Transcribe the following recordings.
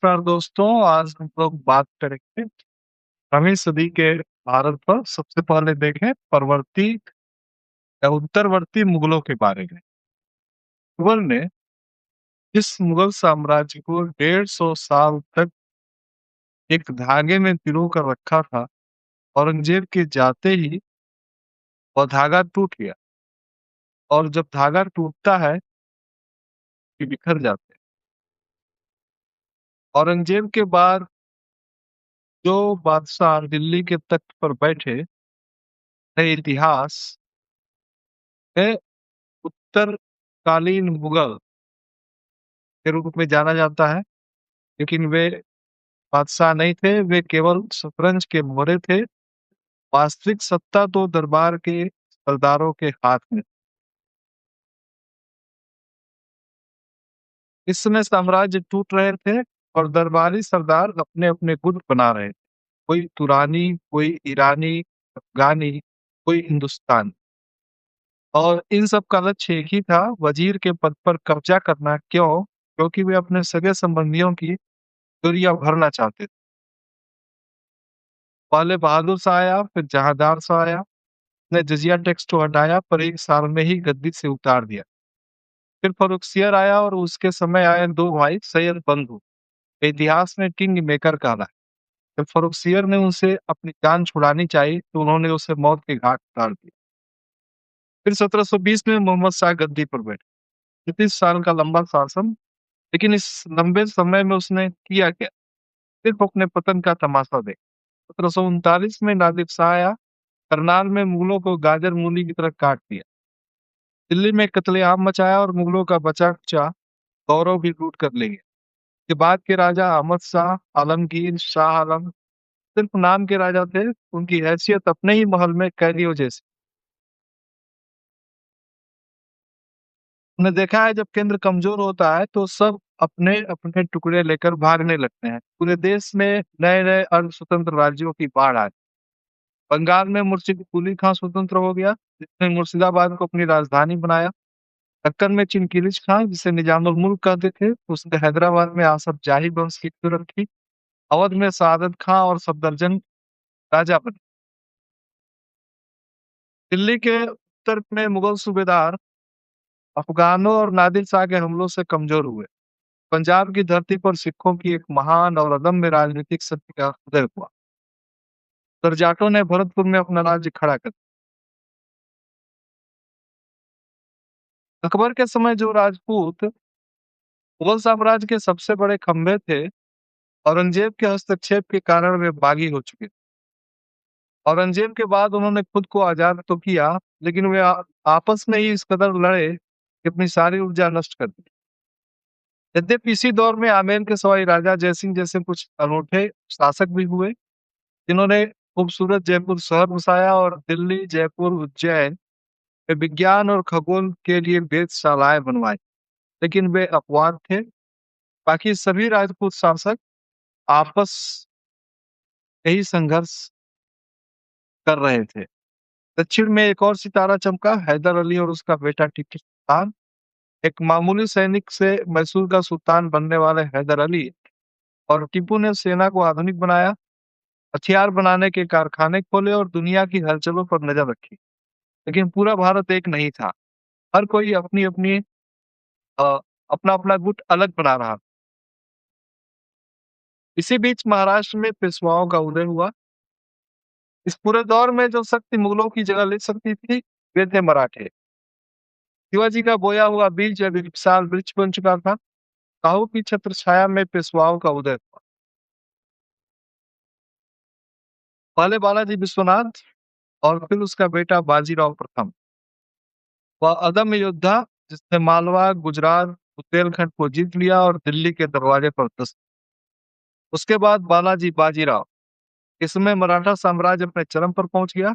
नमस्कार दोस्तों, आज हम लोग बात करेंगे 18वीं सदी के भारत पर। सबसे पहले देखें परवर्ती या उत्तरवर्ती मुगलों के बारे में। अकबर ने इस मुगल साम्राज्य को 150 साल तक एक धागे में पिरो कर रखा था। औरंगजेब के जाते ही वह धागा टूट गया, और जब धागा टूटता है कि बिखर जाते हैं। औरंगजेब के बाद जो बादशाह दिल्ली के तख्त पर बैठे, इतिहास में उत्तरकालीन मुगल के रूप में जाना जाता है। लेकिन वे बादशाह नहीं थे, वे केवल शतरंज के मोहरे थे। वास्तविक सत्ता तो दरबार के सरदारों के हाथ में। इस समय साम्राज्य टूट रहे थे और दरबारी सरदार अपने अपने गुट बना रहे थे। कोई तुरानी, कोई ईरानी, अफगानी, कोई हिंदुस्तानी। और इन सब का लक्ष्य एक ही था, वजीर के पद पर कब्जा करना। क्यों? क्योंकि वे अपने सगे संबंधियों की दूरियां भरना चाहते थे। पहले बहादुर शाह आया, फिर जहांदार शाह आया। ने जजिया टैक्स को हटाया, पर एक साल में ही गद्दी से उतार दिया। फिर फर्रुखसियर आया और उसके समय आए दो भाई सैयद बंधु। इतिहास में किंग मेकर कहा है। जब फर्रुखसियर ने उनसे अपनी जान छुड़ानी चाहिए तो उन्होंने उसे मौत के घाट उतार दिया। फिर 1720 में मोहम्मद शाह गद्दी पर बैठे। 33 साल का लंबा शासन, लेकिन इस लंबे समय में उसने किया क्या? सिर्फ अपने पतन का तमाशा देखा। 1739 में नादिर शाह आया। करनाल में मुगलों को गाजर मूली की तरह काट दिया। दिल्ली में कत्लेआम मचाया और मुगलों का बचा खुचा गौरव भी लूट कर ले गए। के बाद के राजा अहमद शाह, आलमगीर, शाह आलम सिर्फ नाम के राजा थे। उनकी हैसियत अपने ही महल में कैदियों जैसी। हमने देखा है, जब केंद्र कमजोर होता है तो सब अपने अपने टुकड़े लेकर भागने लगते हैं। पूरे देश में नए नए अर्ध स्वतंत्र राज्यों की बाढ़ आई। बंगाल में मुर्शिद कुली खां स्वतंत्र हो गया, जिसने मुर्शिदाबाद को अपनी राजधानी बनाया। दक्कन में चिनकिलिच खां, जिसे निजामुल मुल्क कहते थे, उसने हैदराबाद में आसफ जाही वंश की शुरुआत की। अवध में सादत खां और सफदरजंग राजा बने। दिल्ली के उत्तर में मुगल सूबेदार अफगानों और नादिर शाह के हमलों से कमजोर हुए। पंजाब की धरती पर सिखों की एक महान और अदम्य राजनीतिक शक्ति का उदय हुआ। सरजाटों ने भरतपुर में अपना राज्य खड़ा कर दिया। अकबर के समय जो राजपूत मुगल साम्राज्य के सबसे बड़े खंभे थे, औरंगजेब के हस्तक्षेप के कारण वे बागी हो चुके थे। औरंगजेब के बाद उन्होंने खुद को आजाद तो किया, लेकिन वे आपस में ही इस कदर लड़े कि अपनी सारी ऊर्जा नष्ट कर दी। यद्यपि इसी दौर में आमेर के सवाई राजा जयसिंह जैसे कुछ अनूठे शासक भी हुए, जिन्होंने खूबसूरत जयपुर शहर बसाया और दिल्ली, जयपुर, उज्जैन में विज्ञान और खगोल के लिए वेधशालाएं बनवाई। लेकिन वे अपवाद थे। बाकी सभी राजपूत शासक आपस में ही संघर्ष कर रहे थे। दक्षिण में एक और सितारा चमका, हैदर अली और उसका बेटा टीपू सुल्तान। एक मामूली सैनिक से मैसूर का सुल्तान बनने वाले हैदर अली और टीपू ने सेना को आधुनिक बनाया, हथियार बनाने के कारखाने खोले और दुनिया की हलचलों पर नजर रखी। लेकिन पूरा भारत एक नहीं था। हर कोई अपनी अपनी अपना अपना गुट अलग बना रहा। इसी बीच महाराष्ट्र में पेशवाओं का उदय हुआ। इस पूरे दौर में जो शक्ति मुगलों की जगह ले सकती थी, वे थे मराठे। शिवाजी का बोया हुआ बीज अब एक विशाल वृक्ष बन चुका था। काहू की छत्र छाया में पेशवाओं का उदय हुआ। पहले बालाजी विश्वनाथ और फिर उसका बेटा बाजीराव प्रथम। वह अदम्य योद्धा, जिसने मालवा, गुजरात, बुंदेलखंड को जीत लिया और दिल्ली के दरवाजे पर दस्तक। उसके बाद बालाजी बाजीराव। इस समय मराठा साम्राज्य अपने चरम पर पहुंच गया।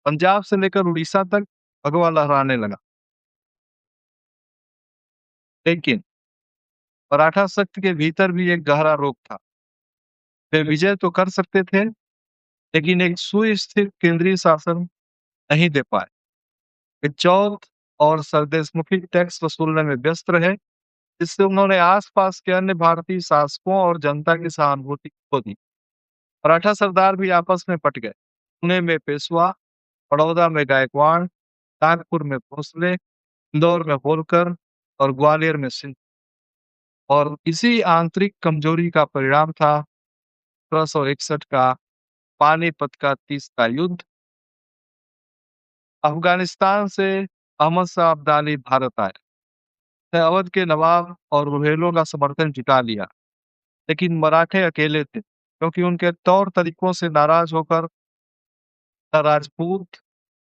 पंजाब से लेकर उड़ीसा तक भगवा लहराने लगा। लेकिन मराठा शक्ति के भीतर भी एक गहरा रोग था। वे विजय तो कर सकते थे, लेकिन एक सुस्थिर केंद्रीय शासन नहीं दे पाए। वे चौथ और सरदेशमुखी टैक्स वसूलने में व्यस्त रहे, इससे उन्होंने आस-पास के अन्य भारतीय शासकों और जनता की सहानुभूति खो दी। मराठा सरदार भी आपस में पट गए। पुणे में पेशवा, बड़ौदा में गायकवाड़, नागपुर में भोसले, इंदौर में होलकर और ग्वालियर में सिंह। और इसी आंतरिक कमजोरी का परिणाम था 1761 का पानीपत का तीसरा युद्ध। अफगानिस्तान से अहमद शाह अब्दाली भारत आए। उसने अवध के नवाब और रुहेलों का समर्थन जुटा लिया, लेकिन मराठे अकेले थे, क्योंकि उनके तौर तरीकों से नाराज होकर न राजपूत,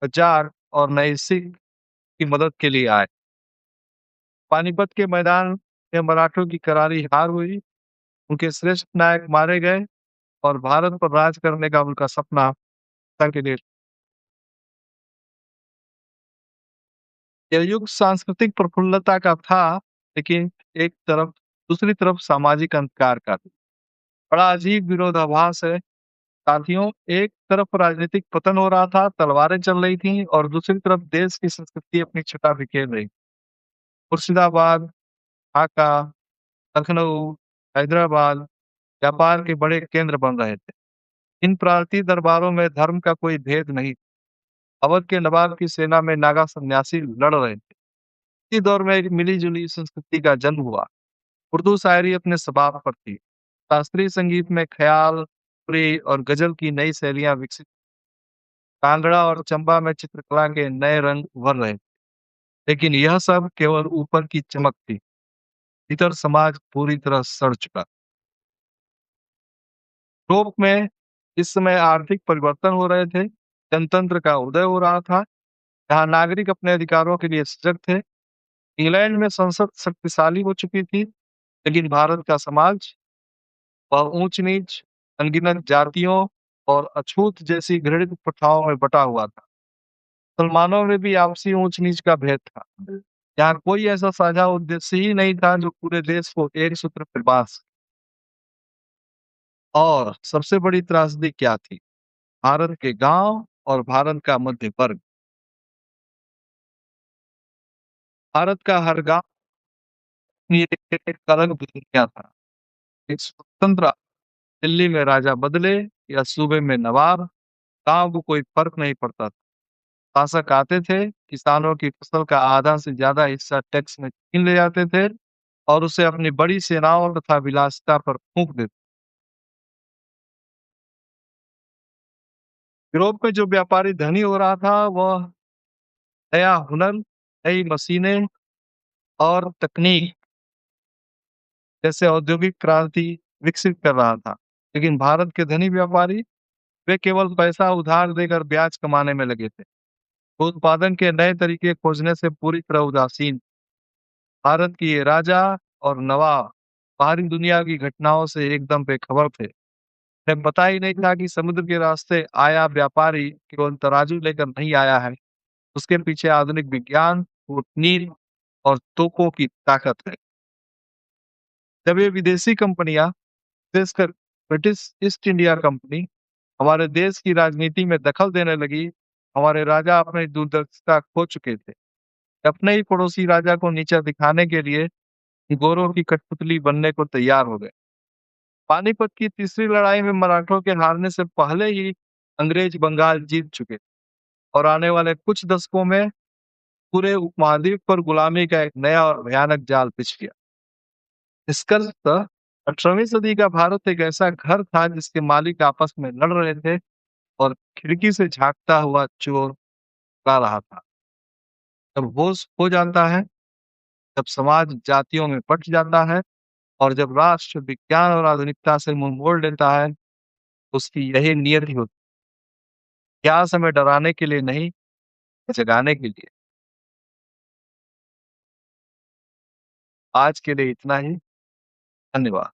जाट और नए सिख की मदद के लिए आए। पानीपत के मैदान में मराठों की करारी हार हुई, उनके श्रेष्ठ नायक मारे गए और भारत पर राज करने का उनका सपना के लिए। यह युग सांस्कृतिक प्रफुल्लता का था, लेकिन एक तरफ दूसरी तरफ सामाजिक अंधकार का भी। बड़ा अजीब विरोधाभास है। साथियों, एक तरफ राजनीतिक पतन हो रहा था, तलवारें चल रही थीं और दूसरी तरफ देश की संस्कृति अपनी छटा बिखेर रही। मुर्शिदाबाद, ढाका, लखनऊ, हैदराबाद व्यापार के बड़े केंद्र बन रहे थे। इन प्रांतीय दरबारों में धर्म का कोई भेद नहीं। अवध के नवाब की सेना में नागा सन्यासी लड़ रहे थे। इसी दौर में एक मिली-जुली संस्कृति का जन्म हुआ। उर्दू शायरी अपने स्वभाव पर थी। शास्त्रीय संगीत में ख्याल, सूरी और गजल की नई शैलियां विकसित। कांगड़ा और चंबा में चित्रकला के नए रंग उभर रहे थे। लेकिन यह सब केवल ऊपर की चमक थी। भीतर समाज पूरी तरह सड़ चुका। यूरोप में इस समय आर्थिक परिवर्तन हो रहे थे। जनतंत्र का उदय हो रहा था। यहाँ नागरिक अपने अधिकारों के लिए सजग थे। इंग्लैंड में संसद शक्तिशाली हो चुकी थी, लेकिन भारत का समाज वह ऊंच-नीच, अनगिनत जातियों और अछूत जैसी घृणित प्रथाओं में बटा हुआ था। मुसलमानों में भी आपसी ऊंच-नीच का भेद था। यहाँ कोई ऐसा साझा उद्देश्य ही नहीं था जो पूरे देश को एक सूत्र में बांध सके। और सबसे बड़ी त्रासदी क्या थी? भारत के गांव और भारत का मध्य वर्ग। भारत का हर गांव ये एक अलग दुनिया था। एक स्वतंत्र दिल्ली में राजा बदले या सूबे में नवाब, गांव को कोई फर्क नहीं पड़ता था। शासक आते थे, किसानों की फसल का आधा से ज्यादा हिस्सा टैक्स में छीन ले जाते थे और उसे अपनी बड़ी सेनाओं तथा विलासिता पर फूंक देते। यूरोप में जो व्यापारी धनी हो रहा था, वह नया हुनर, नई मशीनें और तकनीक जैसे औद्योगिक क्रांति विकसित कर रहा था। लेकिन भारत के धनी व्यापारी वे केवल पैसा उधार देकर ब्याज कमाने में लगे थे। वो उत्पादन के नए तरीके खोजने से पूरी तरह उदासीन। भारत की ये राजा और नवाब बाहरी दुनिया की घटनाओं से एकदम बेखबर थे। उन्हें पता ही नहीं था कि समुद्र के रास्ते आया व्यापारी केवल तराजू लेकर नहीं आया है, उसके पीछे आधुनिक विज्ञान, कूटनीति और तोपों की ताकत है। जब ये विदेशी कंपनियां, विशेषकर ब्रिटिश ईस्ट इंडिया कंपनी, हमारे देश की राजनीति में दखल देने लगी, हमारे राजा अपनी दूरदर्शिता खो चुके थे। अपने ही पड़ोसी राजा को नीचा दिखाने के लिए गोरों की कठपुतली बनने को तैयार हो गए। पानीपत की तीसरी लड़ाई में मराठों के हारने से पहले ही अंग्रेज बंगाल जीत चुके और आने वाले कुछ दशकों में पूरे उपमहाद्वीप पर गुलामी का एक नया और भयानक जाल बिछ गया। निष्कर्षतः 18वीं सदी का भारत एक ऐसा घर था जिसके मालिक आपस में लड़ रहे थे और खिड़की से झांकता हुआ चोर ला रहा था। जब होश खो जाता है, जब समाज जातियों में बंट जाता है और जब राष्ट्र विज्ञान और आधुनिकता से मुंह मोड़ लेता है, तो उसकी यही नियति होती है। इतिहास हमें डराने के लिए नहीं, जगाने के लिए। आज के लिए इतना ही। धन्यवाद।